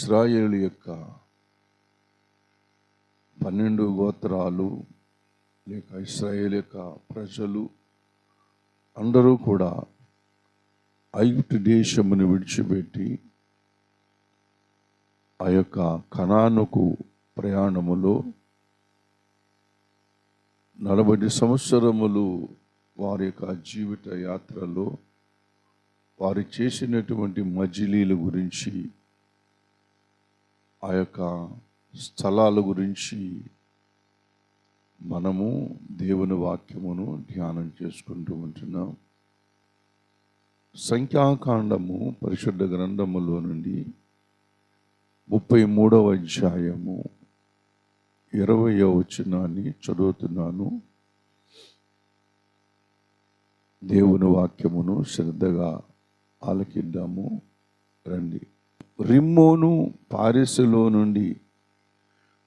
ఇశ్రాయేలు యొక్క 12 గోత్రాలు లేక ఇశ్రాయేలు యొక్క ప్రజలు అందరూ కూడా ఐగుప్తు దేశమును విడిచిపెట్టి ఆ యొక్క కనానుకు ప్రయాణములో 40 సంవత్సరములు వారి యొక్క జీవిత యాత్రలో వారు చేసినటువంటి మజిలీల గురించి, ఆ యొక్క స్థలాల గురించి మనము దేవుని వాక్యమును ధ్యానం చేసుకుంటూ ఉంటున్నాం. సంఖ్యాకాండము పరిశుద్ధ గ్రంథములో నుండి 33వ అధ్యాయము 20వ వచనాన్ని చదువుతున్నాను. దేవుని వాక్యమును శ్రద్ధగా ఆలకిద్దాము రండి. రిమ్మోను పారెసులో నుండి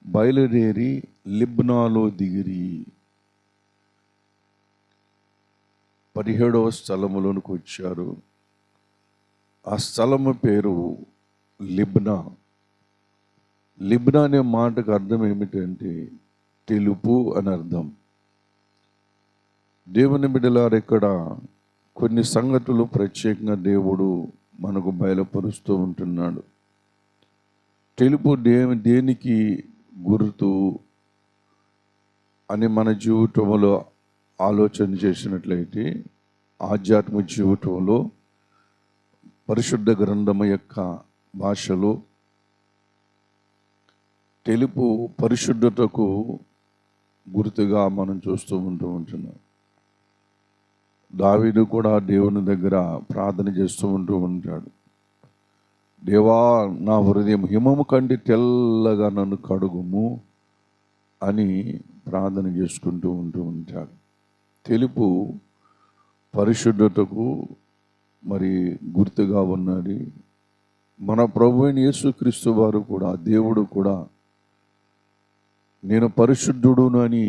బయలుదేరి లిబ్నాలో దిగిరి 17వ స్థలములోనికి వచ్చారు. ఆ స్థలము పేరు లిబ్నా. లిబ్నా అనే మాటకు అర్థం ఏమిటంటే తెలుపు అని అర్థం. దేవుని బిడ్డలారు, ఇక్కడ కొన్ని సంగతులు ప్రత్యేకంగా దేవుడు మనకు బయలుపరుస్తూ ఉంటున్నాడు. తెలుపు దేనికి గుర్తు అని మన జీవితంలో ఆలోచన చేసినట్లయితే, ఆధ్యాత్మిక జీవితంలో పరిశుద్ధ గ్రంథము యొక్క భాషలో తెలుపు పరిశుద్ధతకు గుర్తుగా మనం చూస్తూ ఉంటున్నాం. దావీదు కూడా దేవుని దగ్గర ప్రార్థన చేస్తూ ఉంటాడు. దేవా, నా హృదయం హిమము కంటే తెల్లగా నన్ను కడుగుము అని ప్రార్థన చేసుకుంటూ ఉంటాడు. తెలుపు పరిశుద్ధతకు మరి గుర్తుగా ఉన్నది. మన ప్రభువైన యేసుక్రీస్తు వారు కూడా, దేవుడు కూడా నేను పరిశుద్ధుడును అని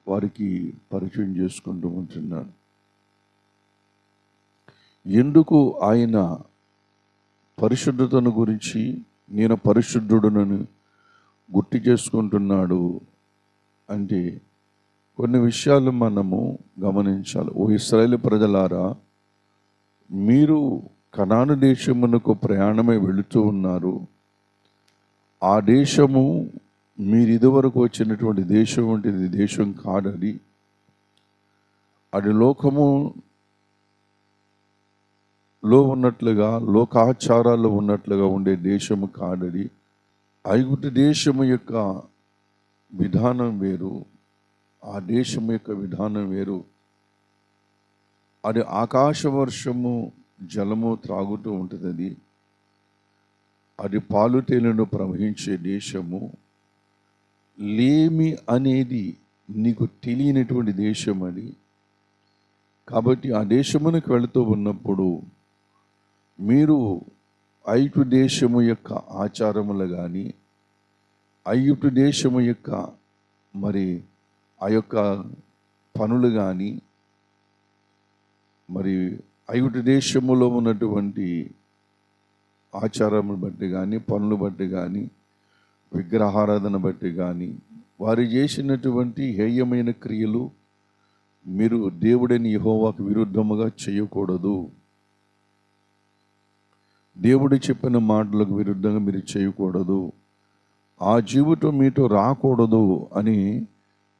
వారికి పరిచయం చేసుకుంటూ ఉంటున్నాడు. ఎందుకు ఆయన పరిశుద్ధతను గురించి నేను పరిశుద్ధుడునని గుర్తు చేసుకుంటున్నాడు అంటే, కొన్ని విషయాలు మనము గమనించాలి. ఓ ఇశ్రాయేలు ప్రజలారా, మీరు కనాను దేశమునకు ప్రయాణమై వెళుతూ ఉన్నారు. ఆ దేశము మీరు ఇదివరకు వచ్చినటువంటి దేశం వంటిది దేశం కాదది. అది లోకములో ఉన్నట్లుగా, లోకాచారాల్లో ఉన్నట్లుగా ఉండే దేశము కాదది. ఐగుప్తు దేశము యొక్క విధానం వేరు, ఆ దేశం యొక్క విధానం వేరు. అది ఆకాశ వర్షము జలము త్రాగుతూ ఉంటుంది. అది పాలు తేనెను ప్రవహించే దేశము. లేమి అనేది నీకు తెలియనటువంటి దేశం అది. కాబట్టి ఆ దేశమునకు వెళుతూ ఉన్నప్పుడు మీరు ఐగుప్తు దేశము యొక్క ఆచారములు కానీ, ఐగుప్తు దేశము యొక్క మరి ఆ యొక్క పనులు కానీ, మరి ఐగుప్తు దేశములో ఉన్నటువంటి ఆచారములు బట్టి కానీ, పనులు బట్టి కానీ, విగ్రహారాధన బట్టి కానీ, వారు చేసినటువంటి హేయమైన క్రియలు మీరు దేవుడైన యెహోవాకు విరుద్ధముగా చేయకూడదు. దేవుడు చెప్పిన మాటలకు విరుద్ధంగా మీరు చేయకూడదు. ఆ జీవితం మీతో రాకూడదు అని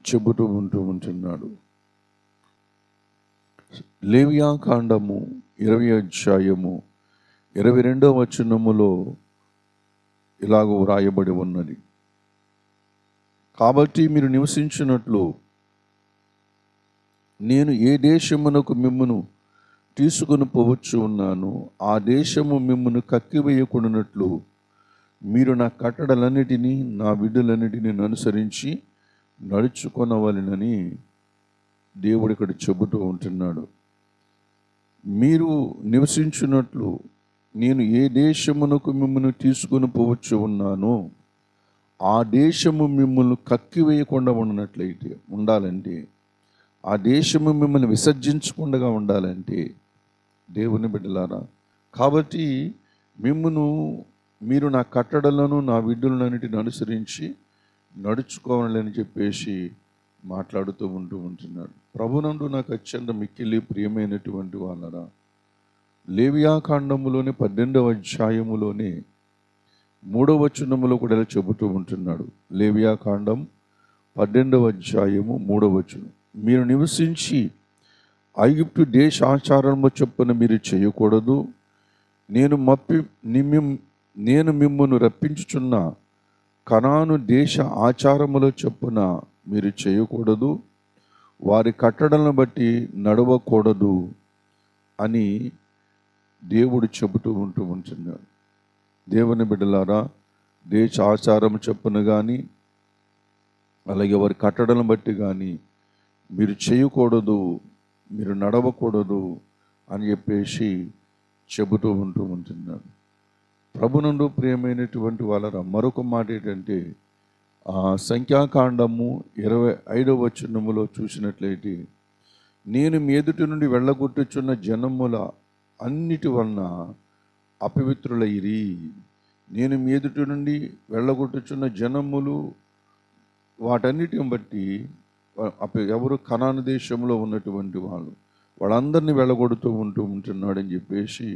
చెబుతూ ఉంటున్నాడు. లేవియాకాండము 20వ అధ్యాయము 22వ వచనములో ఇలాగ వ్రాయబడి ఉన్నది. కాబట్టి మీరు నివసించినట్లు నేను ఏ దేశమునకు మిమ్మును తీసుకుని పోవచ్చు ఉన్నాను, ఆ దేశము మిమ్మును కక్కివేయకుండానట్లు మీరు నా కట్టడలన్నిటినీ, నా విధులన్నిటినీ అనుసరించి నడుచుకొనవలెనని దేవుడు ఇక్కడ చెబుతూ ఉంటున్నాడు. మీరు నివసించినట్లు నేను ఏ దేశమునకు మిమ్మల్ని తీసుకుని పోవచ్చు ఉన్నానో ఆ దేశము మిమ్మల్ని కక్కివేయకుండా ఉండాలంటే, ఆ దేశము మిమ్మల్ని విసర్జించకుండా ఉండాలంటే, దేవుని బిడ్డలారా, కాబట్టి మిమ్మును మీరు నా కట్టడలను నా విధులన్నిటిని అనుసరించి నడుచుకోవాలని చెప్పేసి మాట్లాడుతూ ఉంటున్నాడు. ప్రభునందు నాకు అత్యంత మిక్కిలి ప్రియమైనటువంటి వాళ్ళరా, లేవియాకాండములోని 18వ అధ్యాయములోనే 3వ వచనములో కూడా ఇలా చెబుతూ ఉంటున్నాడు. లేవియాకాండం 18వ అధ్యాయము 3వ వచనం, మీరు నివసించి ఐగుప్తు దేశ ఆచారము చొప్పున మీరు చేయకూడదు. నేను మిమ్మును రప్పించుచున్న కనాను దేశ ఆచారముల చొప్పున మీరు చేయకూడదు, వారి కట్టడలను బట్టి నడవకూడదు అని దేవుడు చెబుతూ ఉంటున్నాడు. దేవుని బిడ్డలారా, దేశ ఆచారం చొప్పున కానీ అలాగే వారి కట్టడలను బట్టి కానీ మీరు చేయకూడదు, మీరు నడవకూడదు అని చెప్పేసి చెబుతూ ఉంటున్నాడు. ప్రభునందు ప్రియమైనటువంటి వాళ్ళ మరొక మాట ఏంటంటే, సంఖ్యాకాండము 25వ వచనములో చూసినట్లయితే, నేను మీ ఎదుటి నుండి వెళ్ళగొట్టుచున్న జనముల అన్నిటి వలన అపవిత్రులైరి. నేను మీ ఎదుటి నుండి వెళ్ళగొట్టుచున్న జనములు వాటన్నిటిని బట్టి ఎవరు కనాను దేశంలో ఉన్నటువంటి వాళ్ళందరినీ వెళ్ళగొడుతూ ఉంటున్నాడని చెప్పేసి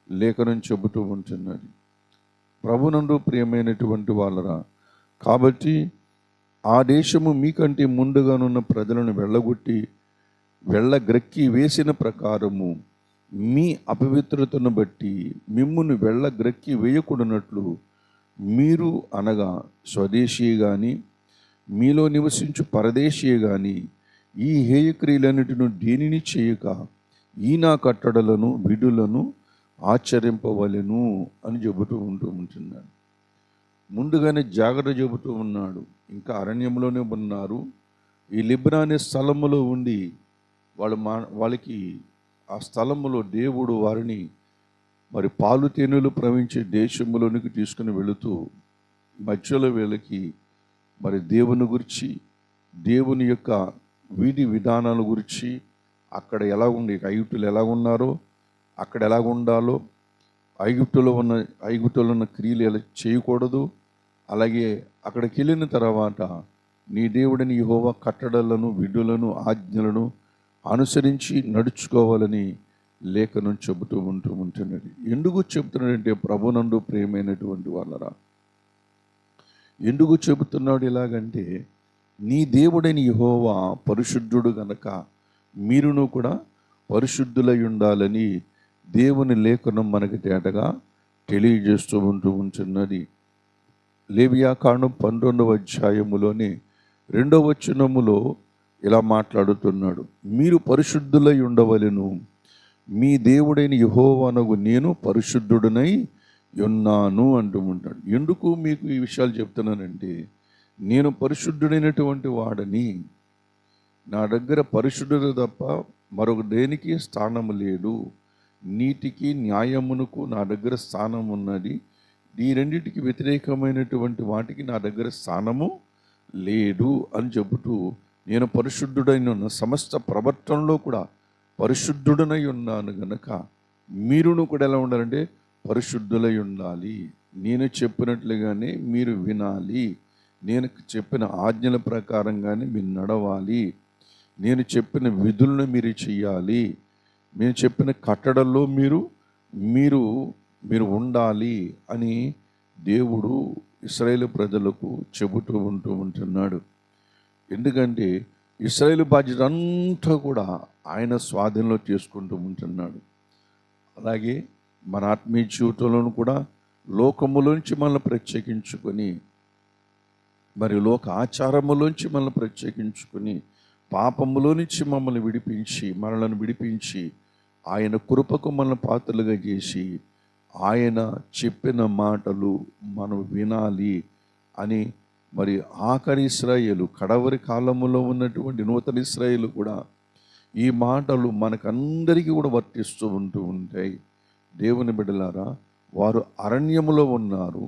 లేఖనం చెబుతూ ఉంటున్నది. ప్రభునందు ప్రియమైనటువంటి వాళ్ళరా, కాబట్టి ఆ దేశము మీకంటే ముందుగానున్న ప్రజలను వెళ్ళగ్రక్కి వేసిన ప్రకారము మీ అపవిత్రతను బట్టి మిమ్మును వెళ్ళగ్రక్కి వేయకూడనట్లు మీరు అనగా స్వదేశీ కానీ మీలో నివసించు పరదేశీ కానీ ఈ హేయక్రియలన్నిటిని దేనిని చేయక ఈ నా కట్టడలను విధులను ఆచరింపవలెను అని చెబుతూ ఉంటున్నాడు. ముందుగానే జాగ్రత్త చెబుతూ ఉన్నాడు. ఇంకా అరణ్యంలోనే ఉన్నారు. ఈ లిబ్నా అనే స్థలములో ఉండి వాళ్ళకి ఆ స్థలములో దేవుడు వారిని మరి పాలు తేనెలు ప్రవహించే దేశంలోనికి తీసుకుని వెళుతూ మధ్యలో వీళ్ళకి మరి దేవుని గురించి, దేవుని యొక్క వీధి విధానాల గురించి, అక్కడ ఎలా ఉండి ఐగుప్తులు ఎలా ఉన్నారో అక్కడ ఎలా ఉండాలో, ఐగుప్తులో ఉన్న క్రియలు ఎలా చేయకూడదు, అలాగే అక్కడికి వెళ్ళిన తర్వాత నీ దేవుడిని యెహోవా కట్టడలను విధులను ఆజ్ఞలను అనుసరించి నడుచుకోవాలని లేఖనం చెబుతూ ఉంటున్నది. ఎందుకు చెబుతున్నాడంటే, ప్రభునందు ప్రియమైనటువంటి వాళ్ళరా, ఎందుకు చెబుతున్నాడు ఇలాగంటే, నీ దేవుడైన యెహోవా పరిశుద్ధుడు గనక మీరును కూడా పరిశుద్ధులై ఉండాలని దేవుని లేఖనం మనకి తేటగా తెలియజేస్తూ ఉంటున్నది. లేవియాకాండం 12వ అధ్యాయములోని 2వ వచనములో ఇలా మాట్లాడుతున్నాడు. మీరు పరిశుద్ధులై ఉండవలెను, మీ దేవుడైన యెహోవానగు నేను పరిశుద్ధుడనై ఉన్నాను అంటూ ఉంటాడు. ఎందుకు మీకు ఈ విషయాలు చెప్తున్నానంటే, నేను పరిశుద్ధుడైనటువంటి వాడని, నా దగ్గర పరిశుద్ధత తప్ప మరొక దేనికి స్థానము లేదు, నీతికి న్యాయమునకు నా దగ్గర స్థానం ఉన్నది, ఈ రెండింటికి వ్యతిరేకమైనటువంటి వాటికి నా దగ్గర స్థానము లేదు అని చెబుతూ, నేను పరిశుద్ధుడైన సమస్త ప్రవర్తనలో కూడా పరిశుద్ధుడనై ఉన్నాను గనక మీరును కూడా ఎలా ఉండాలంటే పరిశుద్ధులై ఉండాలి. నేను చెప్పినట్లుగానే మీరు వినాలి, నేను చెప్పిన ఆజ్ఞల ప్రకారంగానే మీరు నడవాలి, నేను చెప్పిన విధులను మీరు చెయ్యాలి, నేను చెప్పిన కట్టడల్లో మీరు ఉండాలి అని దేవుడు ఇశ్రాయేలు ప్రజలకు చెబుతూ ఉంటున్నాడు. ఎందుకంటే ఇశ్రాయేలు బాధ్యత అంతా కూడా ఆయన స్వాధీనంలో చేసుకుంటూ ఉంటున్నాడు. అలాగే మన ఆత్మీయ జీవితంలోనూ కూడా లోకములోంచి మనల్ని ప్రత్యేకించుకొని, మరి లోక ఆచారములోంచి మనల్ని ప్రత్యేకించుకొని, పాపములో నుంచి మనలను విడిపించి ఆయన కృపకు మనల్ని పాత్రలుగా చేసి, ఆయన చెప్పిన మాటలు మనం వినాలి అని మరి ఆఖరి ఇశ్రాయేలు, కడవరి కాలములో ఉన్నటువంటి నూతన ఇశ్రాయేలు కూడా ఈ మాటలు మనకందరికీ కూడా వర్తిస్తూ ఉంటాయి. దేవుని బిడ్డలారా, వారు అరణ్యములో ఉన్నారు.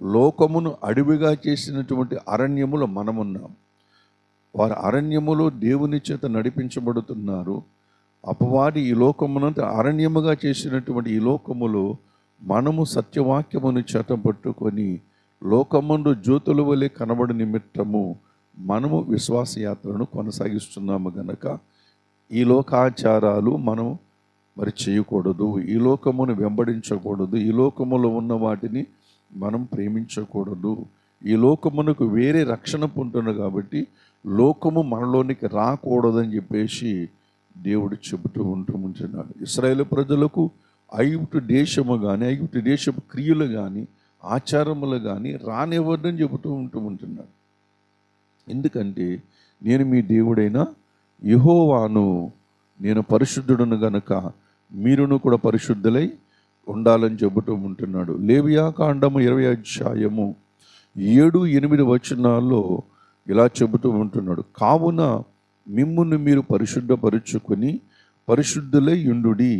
లోకమును అడవిగా చేసినటువంటి అరణ్యములో మనమున్నాం. వారు అరణ్యములో దేవుని చేత నడిపించబడుతున్నారు. అపవాది ఈ లోకమునంతా అరణ్యముగా చేసినటువంటి ఈ లోకములో మనము సత్యవాక్యమును చేతపట్టుకొని లోకమందు జ్యోతుల వలె కనబడి నిమిత్తము మనము విశ్వాసయాత్రను కొనసాగిస్తున్నాము గనక ఈ లోకాచారాలు మనం మరి చేయకూడదు, ఈ లోకమును వెంబడించకూడదు, ఈ లోకములో ఉన్న వాటిని మనం ప్రేమించకూడదు. ఈ లోకమునకు వేరే రక్షణ పొందుతుంది కాబట్టి లోకము మనలోనికి రాకూడదని చెప్పేసి దేవుడు చెబుతూ ఉంటున్నాడు. ఇశ్రాయేలు ప్రజలకు ఐగుప్తు దేశము కానీ, ఐగుప్తు దేశపు క్రియలు కానీ, ఆచారములు కానీ రానివ్వద్దని చెబుతూ ఉంటున్నాడు. ఎందుకంటే నేను మీ దేవుడైన యెహోవాను, నేను పరిశుద్ధుడును గనుక మీరును కూడా పరిశుద్ధులై ఉండాలని చెబుతూ ఉంటున్నాడు. లేవియా కాండము 20 అధ్యాయము 7-8 వచనాల్లో ఇలా చెబుతూ ఉంటున్నాడు. కావున మిమ్మును మీరు పరిశుద్ధపరుచుకొని పరిశుద్ధులై యుండుడి,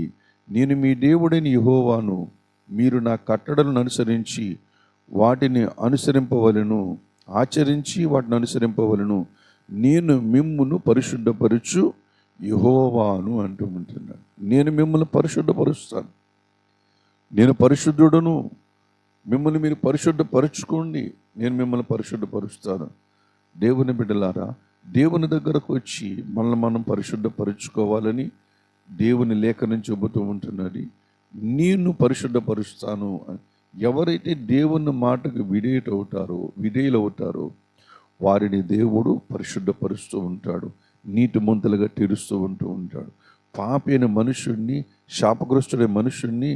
నేను మీ దేవుడైన యెహోవాను, మీరు నా కట్టడలను అనుసరించి వాటిని అనుసరింపవలెను, ఆచరించి వాటిని అనుసరింపవలను, నేను మిమ్మును పరిశుద్ధపరచు యెహోవాను అంటూ ఉంటున్నాను. నేను మిమ్మల్ని పరిశుద్ధపరుస్తాను, నేను పరిశుద్ధుడును, మిమ్మల్ని మీరు పరిశుద్ధపరచుకోండి, నేను మిమ్మల్ని పరిశుద్ధపరుస్తాను. దేవుని బిడ్డలారా, దేవుని దగ్గరకు వచ్చి మనల్ని మనం పరిశుద్ధపరుచుకోవాలని దేవుని లేఖనం చెబుతూ ఉంటున్నది. నేను పరిశుద్ధపరుస్తాను. ఎవరైతే దేవుని మాటకు విధేయులవుతారో వారిని దేవుడు పరిశుద్ధపరుస్తూ ఉంటాడు, నీతిమంతులుగా తీరుస్తూ ఉంటాడు. పాపైన మనుషుణ్ణి, శాపగ్రస్తుడైన మనుషుణ్ణి,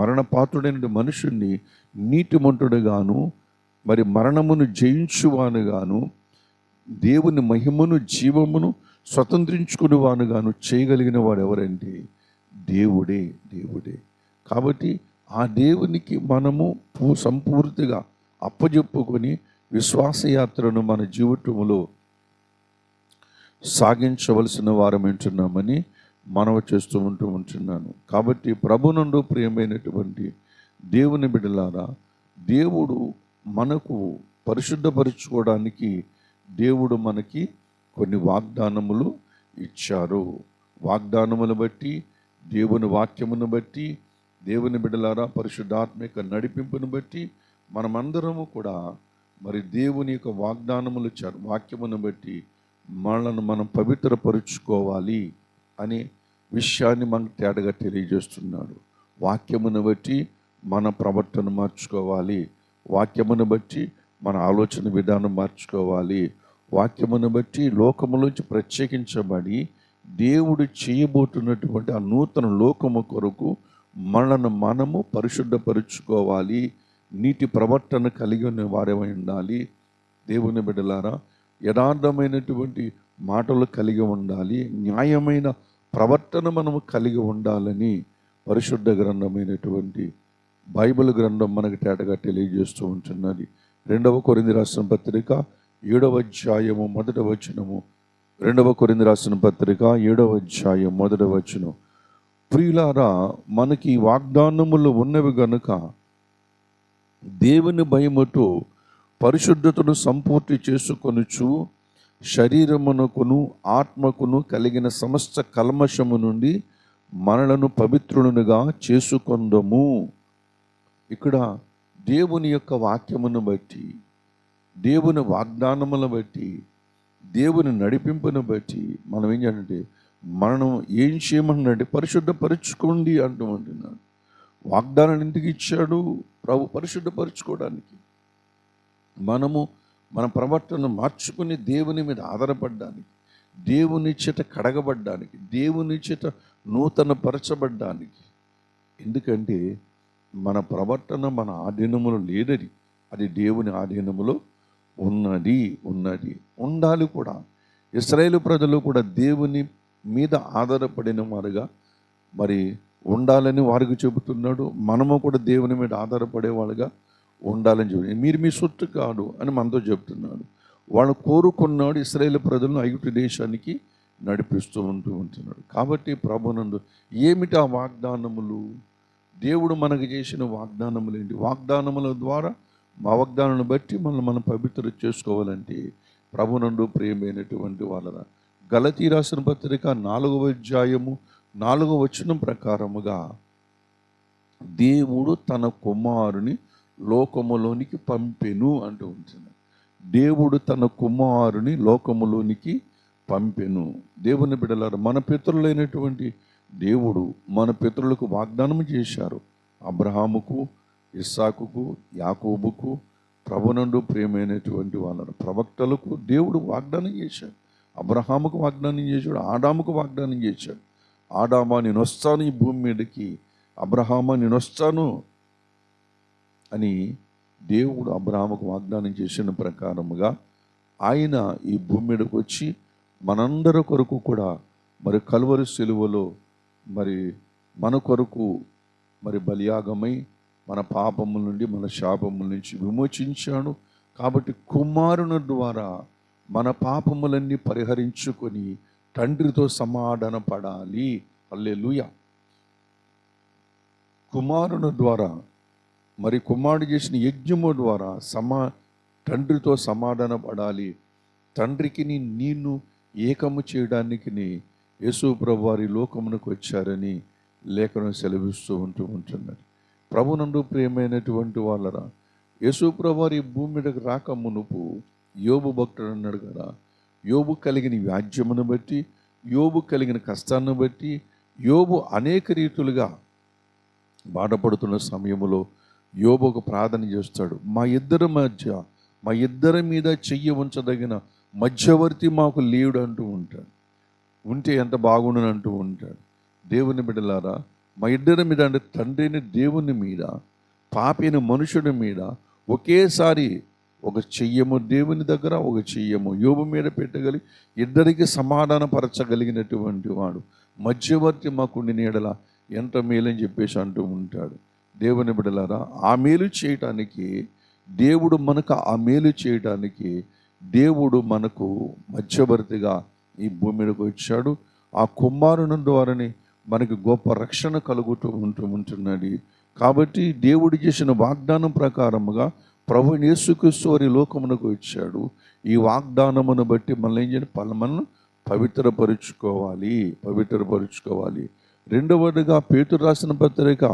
మరణపాత్రుడైన మనుషుణ్ణి నీతిమంతుడుగాను, మరి మరణమును జయించువానుగాను, దేవుని మహిమను జీవమును స్వతంత్రించుకుని వానుగాను చేయగలిగిన వాడు ఎవరంటే దేవుడే. కాబట్టి ఆ దేవునికి మనము సంపూర్తిగా అప్పజెప్పుకొని విశ్వాసయాత్రను మన జీవితంలో సాగించవలసిన వారం వింటున్నామని మనవి చేస్తూ ఉంటున్నాను. కాబట్టి ప్రభునందు ప్రియమైనటువంటి దేవుని బిడ్డలారా, దేవుడు మనకు పరిశుద్ధపరచుకోవడానికి దేవుడు మనకి కొన్ని వాగ్దానములు ఇచ్చారు. వాగ్దానములు బట్టి, దేవుని వాక్యమును బట్టి, దేవుని బిడ్డలారా పరిశుద్ధాత్మిక నడిపింపును బట్టి మనమందరము కూడా మరి దేవుని యొక్క వాక్యమును బట్టి మనల్ని మనం పవిత్రపరుచుకోవాలి అనే విషయాన్ని మనకు తేటగా తెలియజేస్తున్నాడు. వాక్యమును బట్టి మన ప్రవర్తన మార్చుకోవాలి, వాక్యమును బట్టి మన ఆలోచన విధానం మార్చుకోవాలి, వాక్యమును బట్టి లోకములోంచి ప్రత్యేకించబడి దేవుడు చేయబోతున్నటువంటి ఆ నూతన లోకము కొరకు మనను మనము పరిశుద్ధపరుచుకోవాలి, నీటి ప్రవర్తన కలిగి ఉన్న వారేమై ఉండాలి. దేవుని బిడ్డలారా, యథార్థమైనటువంటి మాటలు కలిగి ఉండాలి, న్యాయమైన ప్రవర్తన మనము కలిగి ఉండాలని పరిశుద్ధ గ్రంథమైనటువంటి బైబిల్ గ్రంథం మనకు తేటగా తెలియజేస్తూ ఉంటున్నది. 2 కొరింథీ రాసిన పత్రిక 7వ అధ్యాయము 1వ వచనము. 2 కొరింథీ రాసిన పత్రిక 7వ అధ్యాయం 1వ వచనం. ప్రియులారా, మనకి వాగ్దానములు ఉన్నవి గనుక దేవుని భయముతో పరిశుద్ధతను సంపూర్తి చేసుకొనుచు శరీరమునకును ఆత్మకును కలిగిన సమస్త కల్మషము నుండి మనలను పవిత్రులుగా చేసుకొందము. ఇక్కడ దేవుని యొక్క వాక్యమును బట్టి, దేవుని వాగ్దానములను బట్టి, దేవుని నడిపింపును బట్టి మనం ఏం చేయాలంటే మనం ఏం చేయమన్నాడంటే పరిశుద్ధపరచుకోండి అంటున్నాడు. వాగ్దానాన్ని ఎందుకు ఇచ్చాడు? ప్రభు పరిశుద్ధపరచుకోవడానికి, మనము మన ప్రవర్తన మార్చుకుని దేవుని మీద ఆధారపడడానికి, దేవుని చేత కడగబడ్డానికి, దేవుని చేత నూతన పరచబడ్డానికి. ఎందుకంటే మన ప్రవర్తన మన ఆధీనములో లేదది, అది దేవుని ఆధీనములో ఉన్నది ఉండాలి కూడా. ఇశ్రాయేలు ప్రజలు కూడా దేవుని మీద ఆధారపడిన వారుగా మరి ఉండాలని వారికి చెబుతున్నాడు. మనము కూడా దేవుని మీద ఆధారపడే వాళ్ళుగా ఉండాలని చెప్పి, మీరు మీ సొత్తు కాదు అని మనతో చెప్తున్నాడు. వాళ్ళు కోరుకున్నాడు ఇశ్రాయేలు ప్రజలను ఐగుప్తు దేశానికి నడిపిస్తూ ఉంటున్నాడు. కాబట్టి ప్రభునందు ఏమిటి ఆ వాగ్దానములు? దేవుడు మనకు చేసిన వాగ్దానములు ఏంటి? వాగ్దానముల ద్వారా మా వాగ్దానాన్ని బట్టి మనం పవిత్ర చేసుకోవాలంటే ప్రభునందు ప్రియమైనటువంటి వాళ్ళ గలతీ రాసిన పత్రిక 4వ అధ్యాయము 4వ వచనం ప్రకారముగా దేవుడు తన కుమారుని లోకములోనికి పంపెను అంటూ ఉంటుంది. దేవుడు తన కుమారుని లోకములోనికి పంపెను. దేవుని బిడ్డలారా, మన పితరులైనటువంటి దేవుడు మన పితరులకు వాగ్దానం చేశారు. అబ్రహాముకు, ఇస్సాకుకు, యాకోబుకు, ప్రభునందు ప్రియమైనటువంటి వాళ్ళ ప్రవక్తలకు దేవుడు వాగ్దానం చేశాడు. అబ్రహాముకు వాగ్దానం చేశాడు, ఆదాముకు వాగ్దానం చేశాడు. ఆదామా, నేను వస్తాను ఈ భూమి మీదకి, అబ్రహామా నేను వస్తాను అని దేవుడు అబ్రహాముకు వాగ్దానం చేసిన ప్రకారముగా ఆయన ఈ భూమి మీదకి వచ్చి మనందరి కొరకు కూడా మరి కల్వరి సిలువలో మరి మన కొరకు మరి బలియాగమై మన పాపముల నుండి మన శాపముల నుంచి విమోచించాడు. కాబట్టి కుమారుని ద్వారా మన పాపములన్నీ పరిహరించుకొని తండ్రితో సమాధాన పడాలి. హల్లెలూయా. కుమారుని ద్వారా మరి కుమారుడు చేసిన యజ్ఞము ద్వారా తండ్రితో సమాధాన పడాలి. తండ్రికి నిన్ను ఏకము చేయడానికి యేసు ప్రభు వారి లోకమునకు వచ్చారని లేఖనం సెలవిస్తూ ఉంటున్నారు. ప్రభునందు ప్రియమైనటువంటి వాళ్ళరా, యేసు ప్రభు వారి భూమి మీదకి రాక మునుపు యోబు భక్తుడు అన్నాడు కదా, యోబు కలిగిన వ్యాజ్యమును బట్టి, యోబు కలిగిన కష్టాన్ని బట్టి యోబు అనేక రీతులుగా బాధపడుతున్న సమయంలో యోబు ఒక ప్రార్థన చేస్తాడు. మా ఇద్దరి మీద చెయ్యి ఉంచదగిన మధ్యవర్తి మాకు లేడు అంటూ ఉంటాడు. ఉంటే ఎంత బాగుండని అంటూ ఉంటాడు. దేవుని బిడ్డలారా, మా ఇద్దరి మీద అంటే తండ్రిని దేవుని మీద, పాపిని మనుషుడి మీద ఒకేసారి ఒక చెయ్యము దేవుని దగ్గర, ఒక చెయ్యము యోబు మీద పెట్టగలిగి ఇద్దరికి సమాధానపరచగలిగినటువంటి వాడు మధ్యవర్తి మాకుండి నీడల ఎంత మేలని చెప్పేసి అంటూ ఉంటాడు. దేవుని బిడ్డలారా, ఆ మేలు చేయటానికి దేవుడు మనకు మధ్యవర్తిగా ఈ భూమి మీదకి వచ్చాడు. ఆ కుమారుని ద్వారానే మనకి గొప్ప రక్షణ కలుగుతూ ఉంటున్నది. కాబట్టి దేవుడు చేసిన వాగ్దానం ప్రకారముగా ప్రభు యేసుక్రీస్తు వారి లోకమునకు వచ్చాడు. ఈ వాగ్దానమును బట్టి మనల్ని పవిత్రపరుచుకోవాలి. రెండవదిగా పేతురు రాసిన పత్రిక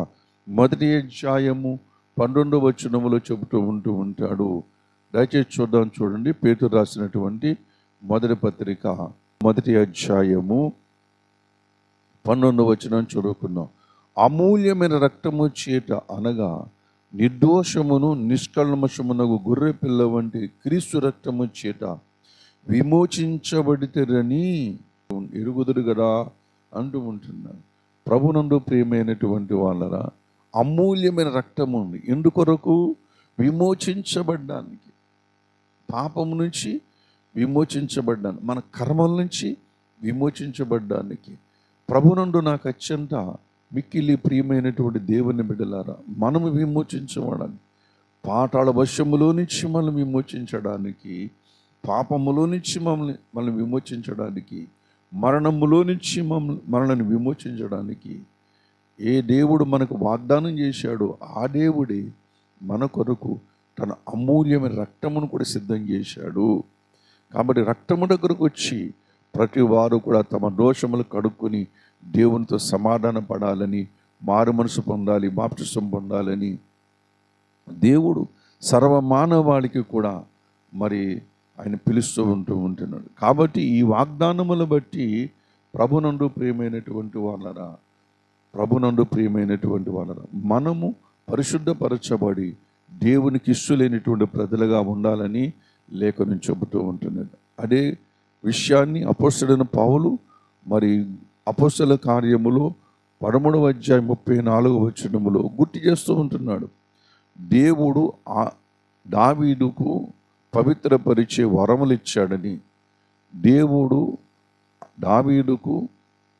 1వ అధ్యాయము 12వ వచనములో చెబుతూ ఉంటాడు. దయచేసి చూడండి. పేతురు రాసినటువంటి మొదటి పత్రిక 1వ అధ్యాయము 12వ వచనం చదువుకున్నాం. అమూల్యమైన రక్తము చేత అనగా నిర్దోషమును నిష్కల్మషమునగు గొర్రె పిల్ల వంటి క్రీస్తు రక్తము చేత విమోచించబడితేరని ఎరుగుదురు కదా అంటూ ఉంటున్నాను. ప్రభునందు ప్రియమైనటువంటి వాళ్ళరా, అమూల్యమైన రక్తము ఉంది. ఎందుకొరకు? విమోచించబడ్డానికి, పాపము నుంచి విమోచించబడ్డానికి, మన కర్మల నుంచి విమోచించబడ్డానికి. ప్రభునందు నాకు అత్యంత మిక్కిలి ప్రియమైనటువంటి దేవుని బిడ్డలారా, మనము విమోచించబడాలి. పాతాళ వశములో నుంచి మనం విమోచించడానికి, పాపములో నుంచి మనల్ని విమోచించడానికి, మరణములో నుంచి మనల్ని విమోచించడానికి ఏ దేవుడు మనకు వాగ్దానం చేశాడో ఆ దేవుడే మన కొరకు తన అమూల్యమైన రక్తమును కూడా సిద్ధం చేశాడు. కాబట్టి రక్తము దగ్గరకు వచ్చి ప్రతి వారు కూడా తమ దోషములు కడుక్కొని దేవునితో సమాధాన పడాలని, మారు మనసు పొందాలి, బాప్తిసం పొందాలని దేవుడు సర్వమానవాళికి కూడా మరి ఆయన పిలుస్తూ ఉంటున్నాడు. కాబట్టి ఈ వాగ్దానములు బట్టి ప్రభునందు ప్రియమైనటువంటి వాళ్ళరా మనము పరిశుద్ధపరచబడి దేవునికి ఇష్టలేనిటువంటి ప్రజలుగా ఉండాలని లేఖనం చెబుతూ ఉంటున్నది. అదే విషయాన్ని అపోస్తలుడైన పౌలు మరి అపోస్తల కార్యములో 13వ అధ్యాయం 34వ వచనములో గుర్తు చేస్తూ ఉంటున్నాడు. దేవుడు దావీదుకు పవిత్రపరిచే వరములు ఇచ్చాడని, దేవుడు దావీదుకు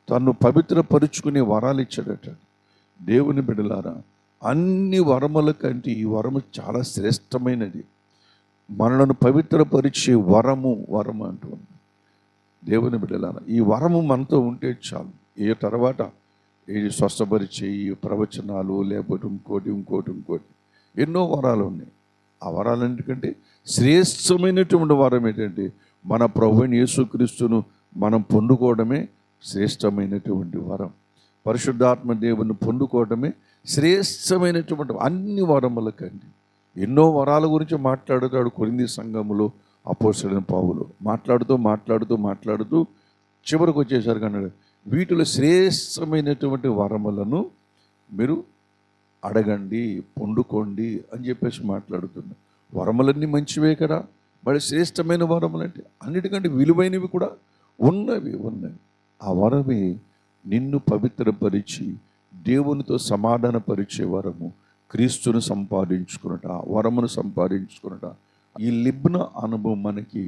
తను పవిత్రపరుచుకునే వరాలు ఇచ్చాడట. దేవుని బిడ్డలారా, అన్ని వరముల కంటే ఈ వరము చాలా శ్రేష్టమైనది. మనలను పవిత్రపరిచే వరము అంటుంది. దేవుని బిడ్డలారా, ఈ వరము మనతో ఉంటే చాలు. ఏ తర్వాత ఈ స్వస్థపరిచే ఈ ప్రవచనాలు లేకపోతే ఇంకోటి ఎన్నో వరాలు ఉన్నాయి. ఆ వరాలు ఎందుకంటే శ్రేష్టమైనటువంటి వరం ఏంటంటే మన ప్రభువైన యేసుక్రీస్తును మనం పొందుకోవడమే శ్రేష్టమైనటువంటి వరం. పరిశుద్ధాత్మ దేవుని పొందుకోవడమే శ్రేష్టమైనటువంటి అన్ని వరములకండి. ఎన్నో వరాల గురించి మాట్లాడుతాడు కొరింథీ సంఘములో అపోస్తలుడైన పౌలు. మాట్లాడుతూ చివరికి వచ్చేసరికి అన్నాడు, వీటిలో శ్రేష్టమైనటువంటి వరములను మీరు అడగండి, పొందుకోండి అని చెప్పేసి మాట్లాడుతున్నాడు. వరములన్నీ మంచివే కదా, మరి శ్రేష్టమైన వరములు అంటే అన్నిటికంటే విలువైనవి కూడా ఉన్నవి. ఆ వరమే నిన్ను పవిత్రపరిచి దేవునితో సమాధానపరిచే వరము, క్రీస్తును సంపాదించుకున్నట, వరమును సంపాదించుకున్నట. ఈ లిబ్న అనుభవం మనకి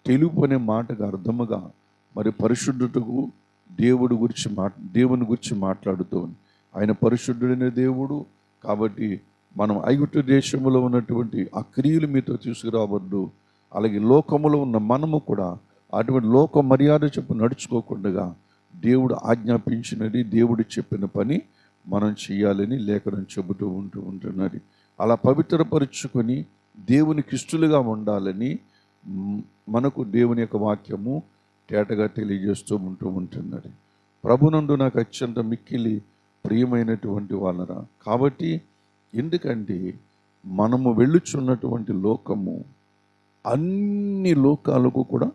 తెలుపు అనే మాటకు అర్థముగా మరి పరిశుద్ధతకు దేవుని గురించి మాట్లాడుతూ ఆయన పరిశుద్ధుడైన దేవుడు కాబట్టి మనం ఐగుప్తు దేశంలో ఉన్నటువంటి ఆ క్రియలు మీతో తీసుకురావద్దు. అలాగే లోకములో ఉన్న మనము కూడా అటువంటి లోక మర్యాద చెప్పు నడుచుకోకుండా దేవుడు ఆజ్ఞాపించినది, దేవుడు చెప్పిన పని మనం చేయాలని లేఖనం చెబుతూ ఉంటున్నది. అలా పవిత్రపరుచుకొని దేవునికి ఇష్టలుగా ఉండాలని మనకు దేవుని యొక్క వాక్యము తేటగా తెలియజేస్తూ ఉంటున్నది. ప్రభునందు నాకు అత్యంత మిక్కిలి ప్రియమైనటువంటి వాళ్ళరా. కాబట్టి ఎందుకంటే మనము వెళ్ళుచున్నటువంటి లోకము అన్ని లోకాలకు కూడా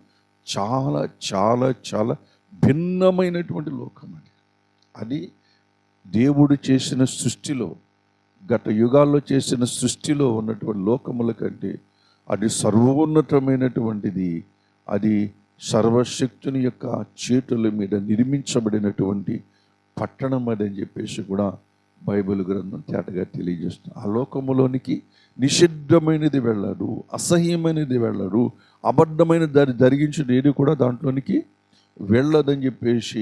చాలా చాలా చాలా భిన్నమైనటువంటి లోకం అది. అది దేవుడు చేసిన సృష్టిలో, గత యుగాల్లో చేసిన సృష్టిలో ఉన్నటువంటి లోకముల కంటే అది సర్వోన్నతమైనటువంటిది. అది సర్వశక్తుని యొక్క చేతుల మీద నిర్మించబడినటువంటి పట్టణం అది అని చెప్పేసి కూడా బైబిల్ గ్రంథం తేటగా తెలియజేస్తుంది. ఆ లోకములోనికి నిషిద్ధమైనది వెళ్ళడు, అసహ్యమైనది వెళ్ళడు, అబద్ధమైన ధరించిన ఏది కూడా దాంట్లోనికి వెళ్ళదని చెప్పేసి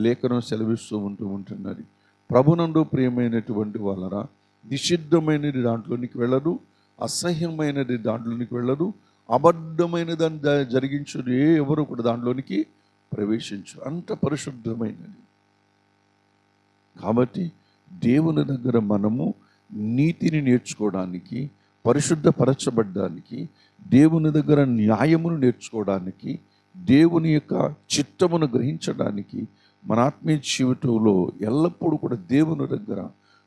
లేఖనం సెలవిస్తూ ఉంటున్నది. ప్రభునందు ప్రియమైనటువంటి వాళ్ళరా, నిషిద్ధమైనది దాంట్లోనికి వెళ్ళదు, అసహ్యమైనది దాంట్లోనికి వెళ్ళదు, అబద్ధమైన దాన్ని జరిగించుడు ఎవరు కూడా దాంట్లోనికి ప్రవేశించు. అంత పరిశుద్ధమైనది. కాబట్టి దేవుని దగ్గర మనము నీతిని నేర్చుకోవడానికి, పరిశుద్ధపరచబడ్డానికి, దేవుని దగ్గర న్యాయమును నేర్చుకోవడానికి, దేవుని యొక్క చిత్తమును గ్రహించడానికి, మన ఆత్మీయ జీవితంలో ఎల్లప్పుడూ కూడా దేవుని దగ్గర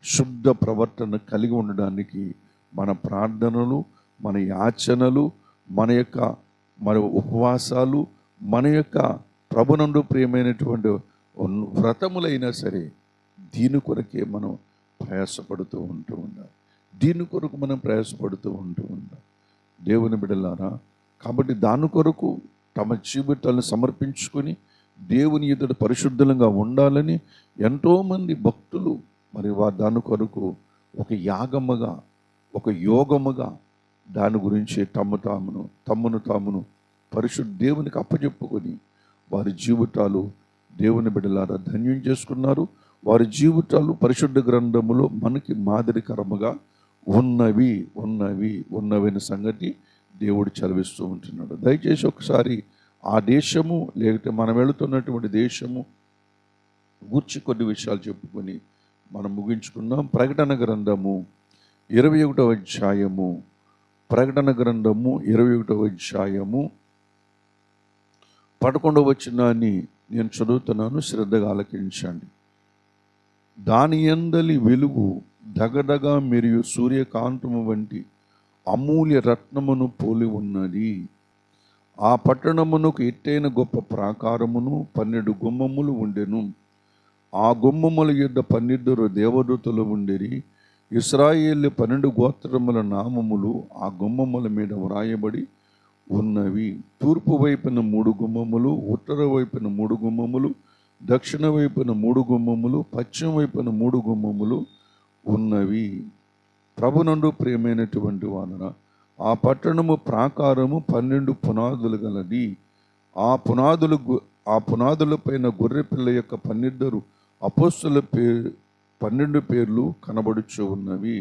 శుద్ధ ప్రవర్తన కలిగి ఉండడానికి మన ప్రార్థనలు, మన యాచనలు, మన ఉపవాసాలు, మన యొక్క ప్రభునందు ప్రియమైనటువంటి వ్రతములైనా సరే దీని కొరకే మనం ప్రయాసపడుతూ ఉండాలి. దీని కొరకు మనం ప్రయాసపడుతూ ఉండాలి దేవుని బిడ్డలారా. కాబట్టి దాని కొరకు తమ జీవితాలను సమర్పించుకొని దేవుని ఎదుట పరిశుద్ధంగా ఉండాలని ఎంతోమంది భక్తులు మరి దాని కొరకు ఒక యాగముగా, ఒక యోగముగా దాని గురించి తమ్మును తామును దేవునికి అప్పచెప్పుకొని వారి జీవితాలు దేవుని బిడ్డలారా ధన్యం చేసుకున్నారు. వారి జీవితాలు పరిశుద్ధ గ్రంథములో మనకి మాదిరికరముగా ఉన్నవైన సంగతి దేవుడు చదివిస్తూ ఉంటున్నాడు. దయచేసి ఒకసారి ఆ దేశము లేకపోతే మనం వెళుతున్నటువంటి దేశము గూర్చి కొన్ని విషయాలు చెప్పుకొని మనం ముగించుకుందాం. ప్రకటన గ్రంథము 21వ అధ్యాయము, ప్రకటన గ్రంథము 21వ అధ్యాయము 11వ వచనాన్ని నేను చదువుతున్నాను, శ్రద్ధగా ఆలకించండి. దాని యందలి వెలుగు దగదగ మరియు సూర్యకాంతము వంటి అమూల్య రత్నమును పోలి ఉన్నది. ఆ పట్టణమునకు ఎత్తైన గొప్ప ప్రాకారమును 12 గుమ్మములు ఉండెను. ఆ గుమ్మముల యొద్ద 12 దేవదూతలు ఉండేరి. ఇశ్రాయేలు 12 గోత్రముల నామములు ఆ గుమ్మముల మీద వ్రాయబడి ఉన్నవి. తూర్పు వైపున 3 గుమ్మములు, ఉత్తర వైపున 3 గుమ్మములు, దక్షిణ వైపున 3 గుమ్మములు, పశ్చిమ వైపున 3 గుమ్మములు ఉన్నవి. ప్రభునందు ప్రియమైనటువంటి వానర, ఆ పట్టణము ప్రాకారము 12 పునాదులు గలది. ఆ పునాదుల పైన గొర్రెపిల్ల యొక్క 12 అపోస్తలుల 12 పేర్లు కనబడుచు ఉన్నవి.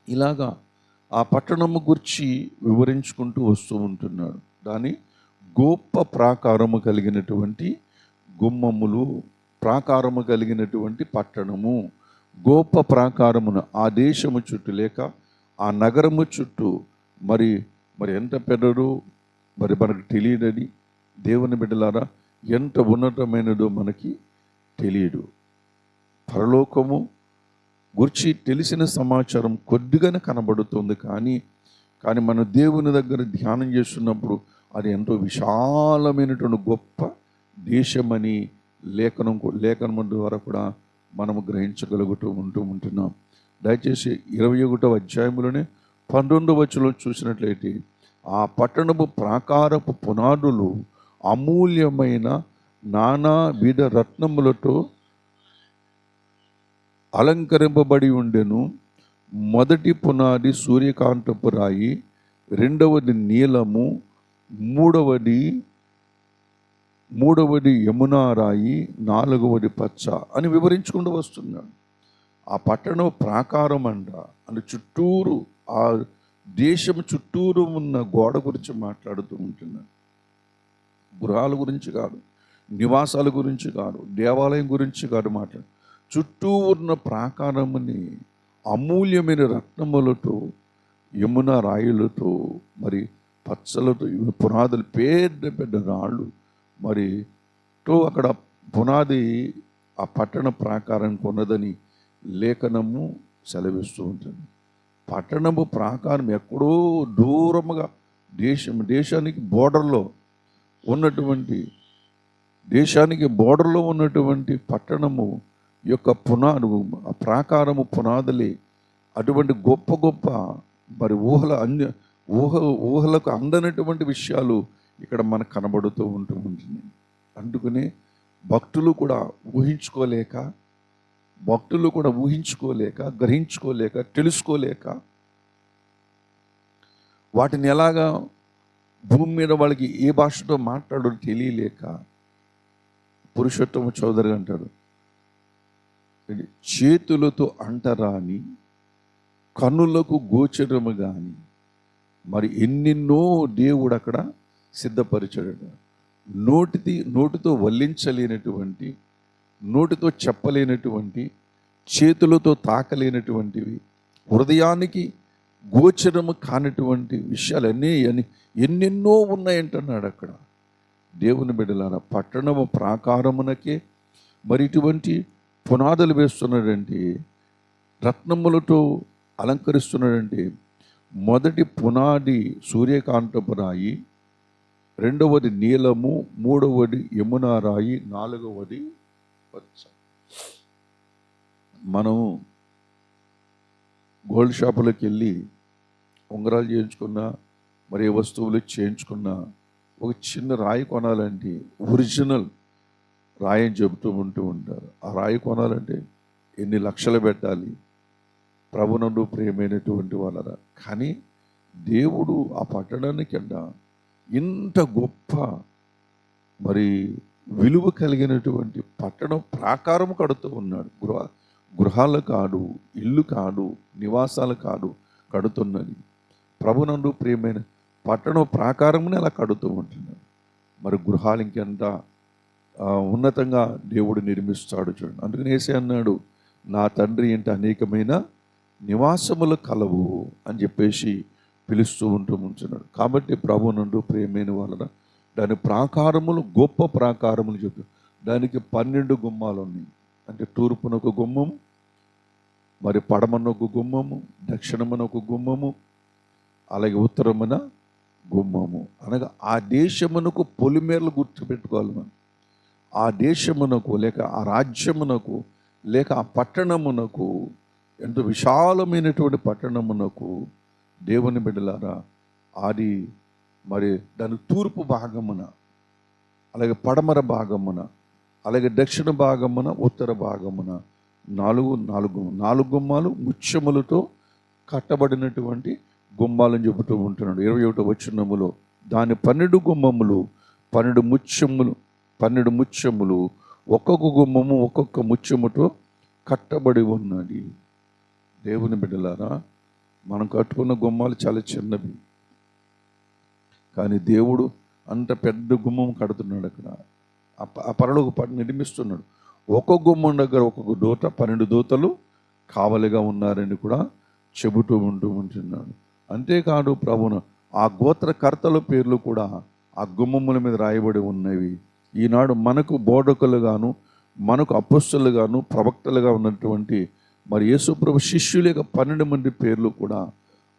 ఇలాగా ఆ పట్టణము గురించి వివరించుకుంటూ వస్తూ ఉంటున్నాడు. దాని గొప్ప ప్రాకారము కలిగినటువంటి గుమ్మములు, ప్రాకారము కలిగినటువంటి పట్టణము, గొప్ప ప్రాకారమును ఆ దేశము చుట్టూ లేక ఆ నగరము చుట్టూ మరి ఎంత పెద్దదో మరి మనకు తెలియదని దేవుని బిడ్డలారా, ఎంత ఉన్నతమైనదో మనకి తెలియదు. పరలోకము గురించి తెలిసిన సమాచారం కొద్దిగానే కనబడుతుంది, కానీ మన దేవుని దగ్గర ధ్యానం చేస్తున్నప్పుడు అది ఎంతో విశాలమైనటువంటి గొప్ప దేశమని లేఖనం ద్వారా కూడా మనము గ్రహించగలుగుతూ ఉంటున్నాం. దయచేసి 21వ అధ్యాయంలోనే 12వ వచనంలో చూసినట్లయితే, ఆ పట్టణపు ప్రాకారపు పునాదులు అమూల్యమైన నానా విధ రత్నములతో అలంకరింపబడి ఉండెను. మొదటి పునాది సూర్యకాంతపు రాయి, రెండవది నీలము, మూడవది యమునా రాయి, నాలుగవది పచ్చ అని వివరించుకుంటూ వస్తున్నాడు. ఆ పట్టణం ప్రాకారం అని చుట్టూరు, ఆ దేశం చుట్టూరు ఉన్న గోడ గురించి మాట్లాడుతూ ఉంటున్నాడు. గృహాల గురించి కాదు, నివాసాల గురించి కాదు, దేవాలయం గురించి కాదు మాట్లాడు. చుట్టూ ఉన్న ప్రాకారముని అమూల్యమైన రత్నములతో, యమున రాయులతో, మరి పచ్చలతో, పునాదులు పెద్ద పెద్ద రాళ్ళు మరి అక్కడ పునాది ఆ పట్టణ ప్రాకారానికి ఉన్నదని లేఖనము సెలవిస్తూ ఉంటుంది. పట్టణము ప్రాకారం ఎక్కడో దూరముగా దేశానికి బోర్డర్లో ఉన్నటువంటి పట్టణము యొక్క ప్రాకారము పునాదులే అటువంటి గొప్ప గొప్ప మరి ఊహలకు అందనటువంటి విషయాలు ఇక్కడ మనకు కనబడుతూ ఉంటుంది. అందుకనే భక్తులు కూడా ఊహించుకోలేక గ్రహించుకోలేక తెలుసుకోలేక వాటిని ఎలాగా భూమి మీద వాళ్ళకి ఏ భాషతో మాట్లాడో తెలియలేక పురుషోత్తమ చౌదరి అంటారు, చేతులతో అంటరాని కన్నులకు గోచరము గాని మరి ఎన్నెన్నో దేవుడు అక్కడ సిద్ధపరిచాడు. నోటితో వల్లించలేనటువంటి, నోటితో చెప్పలేనటువంటి, చేతులతో తాకలేనటువంటివి, హృదయానికి గోచరము కానటువంటి విషయాలు ఎన్నెన్నో ఉన్నాయంటున్నాడు అక్కడ. దేవుని బిడ్డలారా, పట్టణము ప్రాకారమునకే మరి ఇటువంటి పునాదులు వేస్తున్నాడంటే, రత్నములతో అలంకరిస్తున్నాడంటే, మొదటి పునాది సూర్యకాంతపు రాయి, రెండవది నీలము, మూడవది యమునా రాయి, నాలుగవది పచ్చ. మనం గోల్డ్ షాపులకు వెళ్ళి ఉంగరాలు చేయించుకున్నా, మరి ఏ వస్తువులు చేయించుకున్నా, ఒక చిన్న రాయి కొనాలంటే ఒరిజినల్ రాయి అని చెబుతూ ఉంటారు. ఆ రాయి కొనాలంటే ఎన్ని లక్షలు పెట్టాలి ప్రభునందు ప్రియమైనటువంటి వాళ్ళరా. కానీ దేవుడు ఆ పట్టణానికి ఇంత గొప్ప మరి విలువ కలిగినటువంటి పట్టణం ప్రాకారం కడుతూ ఉన్నాడు. గృహాలు కాదు, ఇల్లు కాదు, నివాసాలు కాదు కడుతున్నది. ప్రభునందు ప్రియమైన పట్టణం ప్రాకారమునే అలా కడుతూ ఉంటున్నాడు. మరి గృహాలు ఇంకెంత ఉన్నతంగా దేవుడు నిర్మిస్తాడు చూడండి. అందుకని యేసే అన్నాడు, నా తండ్రి ఇంట అనేకమైన నివాసములు కలవు అని చెప్పేసి పిలుస్తూ ఉంటున్నాడు. కాబట్టి ప్రభునందు ప్రియమైన వాళ్ళ దాని ప్రాకారములు గొప్ప ప్రాకారములు చెప్పు. దానికి 12 గుమ్మాలు ఉన్నాయి. అంటే తూర్పున ఒక గుమ్మము, మరి పడమన ఒక గుమ్మము, దక్షిణమున ఒక గుమ్మము, అలాగే ఉత్తరమున గుమ్మము. అనగా ఆ దేశమునకు పొలిమేరలు గుర్తుపెట్టుకోవాలి మనం. ఆ దేశమునకు లేక ఆ రాజ్యమునకు లేక ఆ పట్టణమునకు, ఎంతో విశాలమైనటువంటి పట్టణమునకు దేవుని బిడ్డలారా, అది మరి దాని తూర్పు భాగమున, అలాగే పడమర భాగమున, అలాగే దక్షిణ భాగమున, ఉత్తర భాగమున నాలుగు గుమ్మాలు ముత్యములతో కట్టబడినటువంటి గుమ్మాలని చెబుతూ ఉంటున్నాడు. 21వ వచనములో దాని 12 గుమ్మములు 12 ముత్యములు ఒక్కొక్క గుమ్మము ఒక్కొక్క ముత్యముతో కట్టబడి ఉన్నది. దేవుని బిడ్డలారా, మనం కట్టుకున్న గుమ్మాలు చాలా చిన్నవి, కానీ దేవుడు అంత పెద్ద గుమ్మం కడుతున్నాడు. అక్కడ ఆ పరలోక నిర్మిస్తున్నాడు. ఒక్కొక్క గుమ్మం దగ్గర ఒక్కొక్క దూత, 12 దూతలు కావలిగా ఉన్నారని కూడా చెబుతూ ఉంటున్నాడు. అంతేకాదు ప్రభును ఆ గోత్రకర్తల పేర్లు కూడా ఆ గుమ్మముల మీద రాయబడి ఉన్నవి. ఈనాడు మనకు బోధకులుగాను, మనకు అపొస్తలుగాను, ప్రవక్తలుగా ఉన్నటువంటి మరి యేసుప్రభు శిష్యుల యొక్క 12 మంది పేర్లు కూడా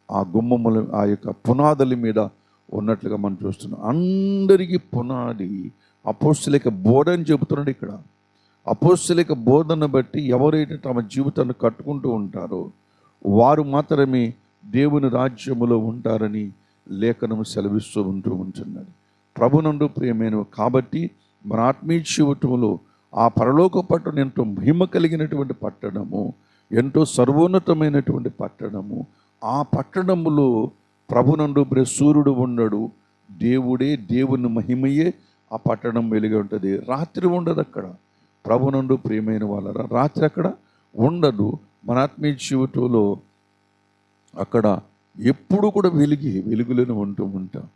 ఆ గుమ్మముల ఆ యొక్క పునాదుల మీద ఉన్నట్లుగా మనం చూస్తున్నాం. అందరికీ పునాది అపోస్తలుల బోధ అని చెబుతున్నాడు ఇక్కడ. అపోస్తలుల బోధన బట్టి ఎవరైతే తమ జీవితాన్ని కట్టుకుంటూ ఉంటారో వారు మాత్రమే దేవుని రాజ్యములో ఉంటారని లేఖనం సెలవిస్తూ ఉంటున్నది. ప్రభునందు ప్రియమైన కాబట్టి మన ఆత్మీయ జీవితంలో ఆ పరలోక పట్టణం ఎంతో మహిమ కలిగినటువంటి పట్టణము, ఎంతో సర్వోన్నతమైనటువంటి పట్టణము. ఆ పట్టణములో ప్రభునందు సూర్యుడు ఉండడు, దేవుడే, దేవుని మహిమయే ఆ పట్టణం వెలిగి ఉంటుంది. రాత్రి ఉండదు అక్కడ. ప్రభునందు ప్రియమైన వాళ్ళరా, రాత్రి అక్కడ ఉండదు. మన ఆత్మీయ జీవితంలో అక్కడ ఎప్పుడు కూడా వెలుగులోనే ఉంటూ ఉంటాం.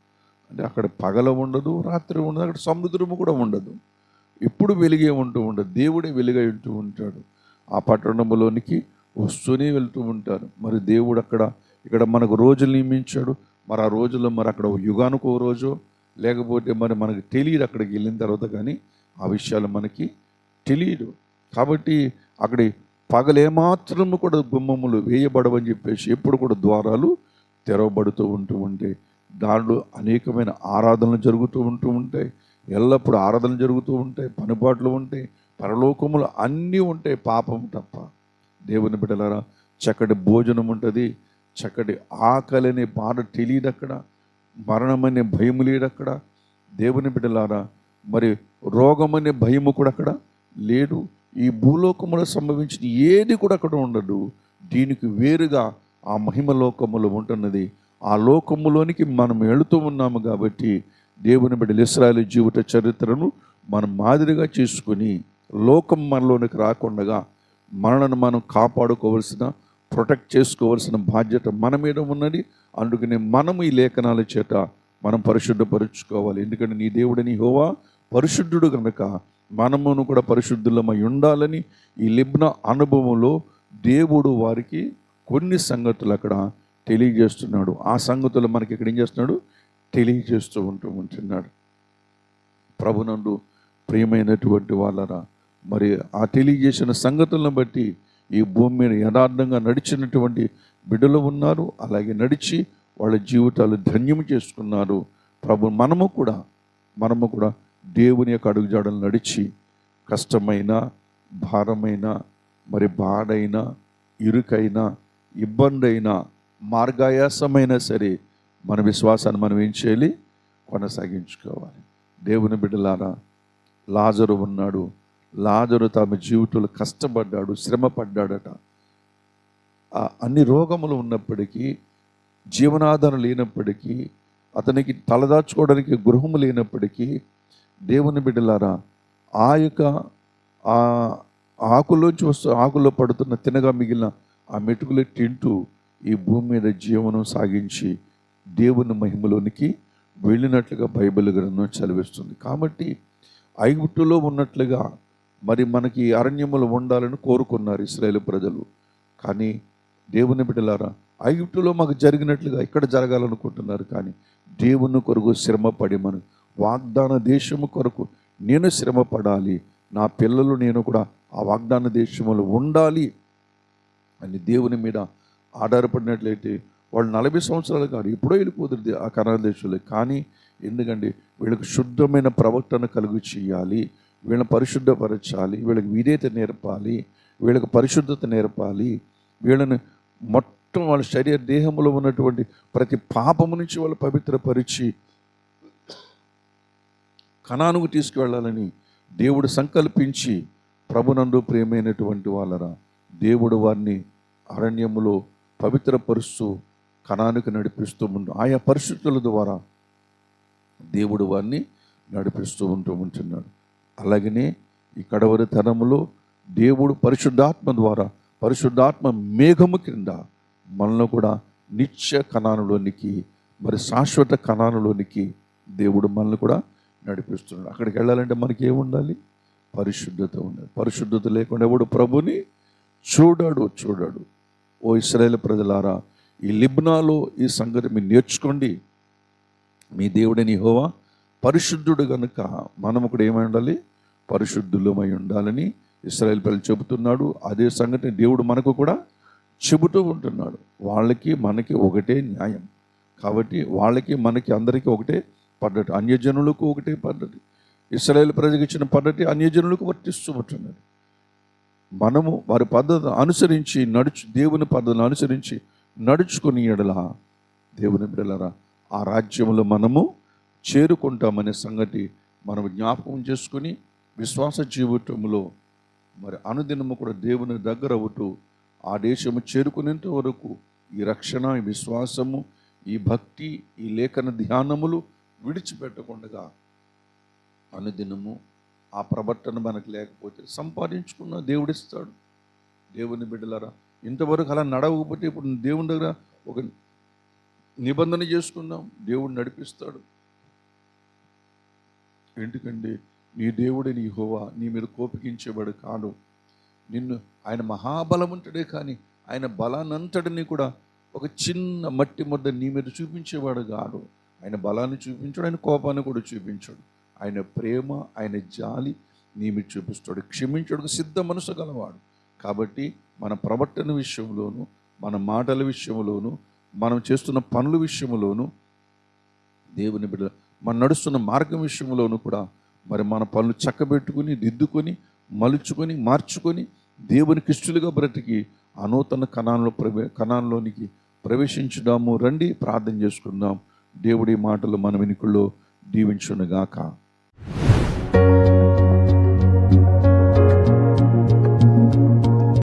అంటే అక్కడ పగల ఉండదు, రాత్రి ఉండదు, అక్కడ సముద్రము కూడా ఉండదు. ఎప్పుడు వెలిగే ఉంటూ ఉండదు, దేవుడే వెలుగై ఉంటూ ఉంటాడు. ఆ పట్టణంలోనికి వస్తూనే వెళ్తూ ఉంటారు. మరి దేవుడు ఇక్కడ మనకు రోజులు నియమించాడు. మరి ఆ రోజుల్లో మరి అక్కడ యుగానికి ఒక రోజు, లేకపోతే మరి మనకు తెలియదు అక్కడికి వెళ్ళిన తర్వాత, కానీ ఆ విషయాలు మనకి తెలియదు. కాబట్టి అక్కడి పగలేమాత్రము కూడా గుమ్మములు వేయబడవని చెప్పేసి ఎప్పుడు కూడా ద్వారాలు తెరవబడుతూ ఉంటే దాంట్లో అనేకమైన ఆరాధనలు జరుగుతూ ఉంటాయి. ఎల్లప్పుడూ ఆరాధనలు జరుగుతూ ఉంటాయి, పనిపాట్లు ఉంటాయి, పరలోకములు అన్నీ ఉంటాయి, పాపం తప్ప. దేవుని బిడ్డలారా, చక్కటి భోజనం ఉంటుంది, చక్కటి ఆకలి అనే బాధ తెలియదు అక్కడ, మరణం అనే భయము లేదు అక్కడ. దేవుని బిడ్డలారా, మరి రోగం అనే భయము కూడా అక్కడ లేదు. ఈ భూలోకములో సంభవించిన ఏది కూడా అక్కడ ఉండదు. దీనికి వేరుగా ఆ మహిమ లోకములో ఉంటున్నది. ఆ లోకములోనికి మనం వెళుతూ ఉన్నాము కాబట్టి దేవుని బిడ్డలు ఇశ్రాయేలు జీవిత చరిత్రను మనం మాదిరిగా చేసుకుని లోకం మనలోనికి రాకుండా మనలను మనం కాపాడుకోవాల్సిన, ప్రొటెక్ట్ చేసుకోవాల్సిన బాధ్యత మన మీద ఉన్నది. అందుకనే మనము ఈ లేఖనాల చేత మనం పరిశుద్ధపరుచుకోవాలి. ఎందుకంటే నీ దేవుడని యెహోవా పరిశుద్ధుడు కనుక మనమును కూడా పరిశుద్ధులమై ఉండాలని ఈ లిబ్నా అనుభవంలో దేవుడు వారికి కొన్ని సంగతులు అక్కడ తెలియజేస్తున్నాడు. ఆ సంగతులు మనకి ఇక్కడ ఏం చేస్తున్నాడు, తెలియజేస్తూ ఉంటున్నాడు. ప్రభునందు ప్రియమైనటువంటి వాళ్ళరా, మరి ఆ తెలియజేసిన సంగతులను బట్టి ఈ భూమి మీద యథార్థంగా నడిచినటువంటి బిడ్డలు ఉన్నారు. అలాగే నడిచి వాళ్ళ జీవితాలు ధన్యము చేసుకున్నారు. మనము కూడా దేవుని యొక్క అడుగుజాడలు నడిచి కష్టమైన, భారమైన, మరి బాధైన, ఇరుకైన, ఇబ్బంది అయినా, మార్గాయాసమైనా సరే మన విశ్వాసాన్ని మనం ఏం చేయాలి, కొనసాగించుకోవాలి. దేవుని బిడ్డలారా, లాజరు ఉన్నాడు. లాజరు తమ జీవితంలో కష్టపడ్డాడు, శ్రమ పడ్డాడట. అన్ని రోగములు ఉన్నప్పటికీ, జీవనాధారం లేనప్పటికీ, అతనికి తలదాచుకోవడానికి గృహము లేనప్పటికీ, దేవుని బిడ్డలారా, ఆ యొక్క ఆకుల్లోంచి ఆకుల్లో పడుతున్న తినగా మిగిలిన ఆ మెతుకులు తింటూ ఈ భూమి మీద జీవనం సాగించి దేవుని మహిమలోనికి వెళ్ళినట్లుగా బైబిల్ గ్రంథం చదివిస్తుంది. కాబట్టి ఐగుప్తులో ఉన్నట్లుగా మరి మనకి అరణ్యములు ఉండాలని కోరుకున్నారు ఇశ్రాయేలు ప్రజలు. కానీ దేవుని బిడ్డలారా, ఐగుప్తులో మాకు జరిగినట్లుగా ఇక్కడ జరగాలనుకుంటున్నారు. కానీ దేవుని కొరకు శ్రమపడి మనం వాగ్దాన దేశము కొరకు నేను శ్రమ పడాలి, నా పిల్లలు నేను కూడా ఆ వాగ్దాన దేశంలో ఉండాలి అని దేవుని మీద ఆధారపడినట్లయితే వాళ్ళు 40 సంవత్సరాలు కాదు, ఎప్పుడో వెళ్ళిపోతుంది ఆ కనాను దేశంలో. కానీ ఎందుకంటే వీళ్ళకి శుద్ధమైన ప్రవర్తన కలుగు చేయాలి, వీళ్ళని పరిశుద్ధపరచాలి, వీళ్ళకి విధేయత నేర్పాలి, వీళ్ళకి పరిశుద్ధత నేర్పాలి, వీళ్ళని మొత్తం వాళ్ళ శరీర దేహంలో ఉన్నటువంటి ప్రతి పాపము నుంచి వాళ్ళు పవిత్రపరిచి కనానుకు తీసుకువెళ్ళాలని దేవుడు సంకల్పించి, ప్రభునందు ప్రియమైనటువంటి వాళ్ళరా, దేవుడు వారిని అరణ్యములో పవిత్రపరుస్తూ కనానుకు నడిపిస్తూ ఆయా పరిస్థితుల ద్వారా దేవుడు వారిని నడిపిస్తూ ఉంటున్నాడు. అలాగనే ఈ కడవరి తరములో దేవుడు పరిశుద్ధాత్మ ద్వారా, పరిశుద్ధాత్మ మేఘము కింద మనల్ని కూడా నిత్య కనానులోనికి, మరి శాశ్వత కనానులోనికి దేవుడు మనల్ని కూడా నడిపిస్తున్నాడు. అక్కడికి వెళ్ళాలంటే మనకి ఏముండాలి, పరిశుద్ధత ఉండాలి. పరిశుద్ధత లేకుండా ఎవడు ప్రభుని చూడాడు. ఓ ఇశ్రాయేలు ప్రజలారా, ఈ లిబ్నాలో ఈ సంగతి మీరు నేర్చుకోండి. మీ దేవుడని యెహోవా పరిశుద్ధుడు కనుక మనము కూడా ఏమై ఉండాలి, పరిశుద్ధులమై ఉండాలని ఇశ్రాయేలు ప్రజలు చెబుతున్నాడు. అదే సంగతి దేవుడు మనకు కూడా చెబుతూ ఉంటున్నాడు. వాళ్ళకి మనకి ఒకటే న్యాయం. కాబట్టి వాళ్ళకి మనకి అందరికీ ఒకటే పద్ధతి, అన్యజనులకు ఒకటే పద్ధతి. ఇశ్రాయేలు ప్రజలకు ఇచ్చిన పద్ధతి అన్యజనులకు వర్తిస్తూ ఉంటున్నది. మనము వారి పద్ధతిని అనుసరించి దేవుని పద్ధతిని అనుసరించి నడుచుకుని ఎడల దేవుని బిడ్డలారా ఆ రాజ్యంలో మనము చేరుకుంటామనే సంగతి మనం జ్ఞాపకం చేసుకుని విశ్వాస జీవితంలో మరి అనుదినము కూడా దేవుని దగ్గర అవుతూ ఆ దేశము చేరుకునేంత వరకు ఈ రక్షణ, ఈ విశ్వాసము, ఈ భక్తి, ఈ లేఖన ధ్యానములు విడిచిపెట్టకుండా అనుదినము ఆ ప్రవర్తన మనకు లేకపోతే సంపాదించుకున్న దేవుడిస్తాడు. దేవుని బిడ్డలారా ఇంతవరకు అలా నడవకపోతే ఇప్పుడు దేవుని దగ్గర ఒక నిబంధన చేసుకుందాం, దేవుడు నడిపిస్తాడు. ఎందుకంటే నీ దేవుడిని యెహోవా నీ మీద కోపగించేవాడు కాదు. నిన్ను ఆయన మహాబలవంతుడే, కానీ ఆయన బలానంతటిని కూడా ఒక చిన్న మట్టి ముద్ద నీ మీద చూపించేవాడు కాదు. ఆయన బలాన్ని చూపించాడు, ఆయన కోపాన్ని కూడా చూపించాడు. ఆయన ప్రేమ, ఆయన జాలి నీ మీద చూపిస్తాడు. క్షమించడానికి సిద్ధ మనసు గలవాడు. కాబట్టి మన ప్రవర్తన విషయంలోను, మన మాటల విషయంలోను, మనం చేస్తున్న పనుల విషయంలోను, దేవుని బిడ్డ మనం నడుస్తున్న మార్గం విషయంలోనూ కూడా మరి మన పనులు చక్కబెట్టుకుని, దిద్దుకొని, మలుచుకొని, మార్చుకొని దేవునికి ఇష్టలుగా బ్రతికి ఆ నూతన కణాల్లోనికి ప్రవేశించుదాము. రండి ప్రార్థన చేసుకుందాం. దేవుడి మాటలు మన వెనుకల్లో దీవించునుగాక.